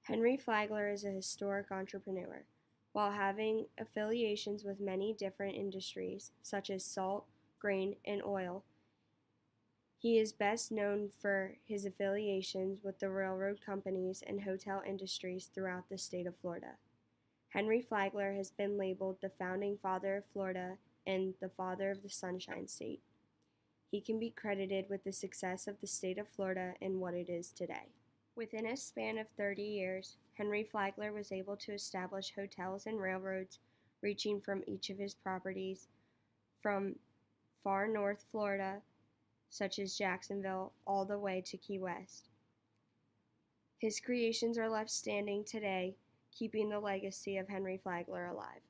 Henry Flagler is a historic entrepreneur. While having affiliations with many different industries, such as salt, grain, and oil, he is best known for his affiliations with the railroad companies and hotel industries throughout the state of Florida. Henry Flagler has been labeled the founding father of Florida and the father of the Sunshine State. He can be credited with the success of the state of Florida and what it is today. Within a span of 30 years, Henry Flagler was able to establish hotels and railroads reaching from each of his properties from far north Florida, such as Jacksonville, all the way to Key West. His creations are left standing today, keeping the legacy of Henry Flagler alive.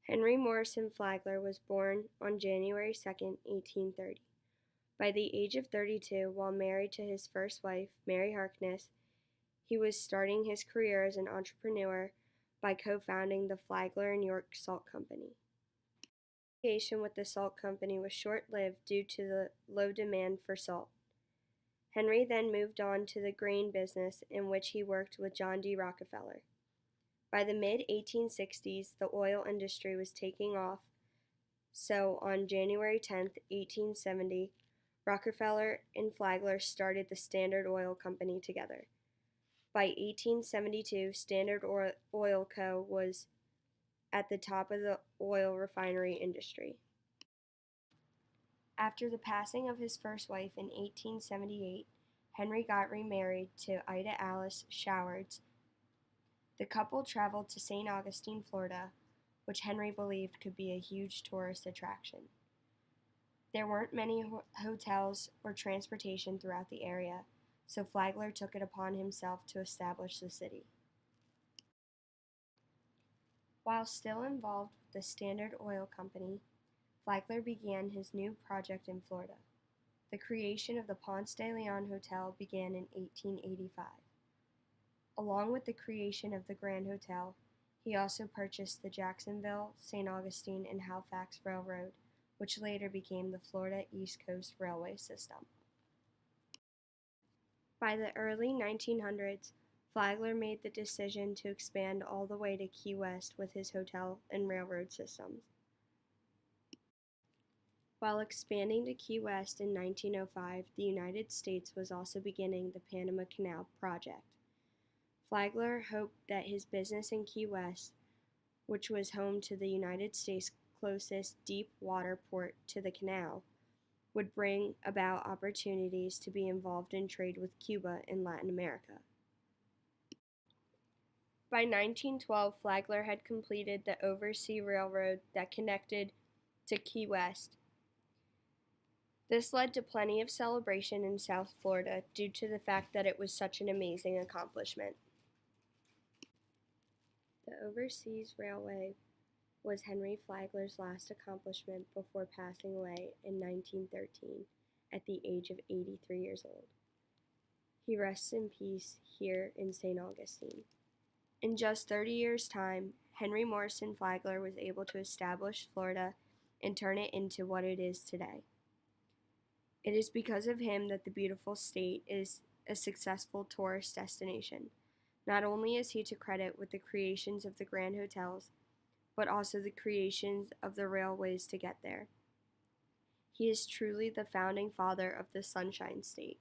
Henry Morrison Flagler was born on January 2, 1830. By the age of 32, while married to his first wife, Mary Harkness, he was starting his career as an entrepreneur by co-founding the Flagler and York Salt Company. His affiliation with the salt company was short-lived due to the low demand for salt. Henry then moved on to the grain business, in which he worked with John D. Rockefeller. By the mid-1860s, the oil industry was taking off, so on January 10, 1870, Rockefeller and Flagler started the Standard Oil Company together. By 1872, Standard Oil Co. was at the top of the oil refinery industry. After the passing of his first wife in 1878, Henry got remarried to Ida Alice Showards. The couple traveled to St. Augustine, Florida, which Henry believed could be a huge tourist attraction. There weren't many hotels or transportation throughout the area, so Flagler took it upon himself to establish the city. While still involved with the Standard Oil Company, Flagler began his new project in Florida. The creation of the Ponce de Leon Hotel began in 1885. Along with the creation of the Grand Hotel, he also purchased the Jacksonville, St. Augustine, and Halifax Railroad, which later became the Florida East Coast Railway System. By the early 1900s, Flagler made the decision to expand all the way to Key West with his hotel and railroad systems. While expanding to Key West in 1905, the United States was also beginning the Panama Canal project. Flagler hoped that his business in Key West, which was home to the United States' closest deep water port to the canal, would bring about opportunities to be involved in trade with Cuba and Latin America. By 1912, Flagler had completed the oversea railroad that connected to Key West. This led to plenty of celebration in South Florida due to the fact that it was such an amazing accomplishment. The overseas railway was Henry Flagler's last accomplishment before passing away in 1913 at the age of 83 years old. He rests in peace here in St. Augustine. In just 30 years' time, Henry Morrison Flagler was able to establish Florida and turn it into what it is today. It is because of him that the beautiful state is a successful tourist destination. Not only is he to credit with the creations of the grand hotels, but also the creations of the railways to get there. He is truly the founding father of the Sunshine State.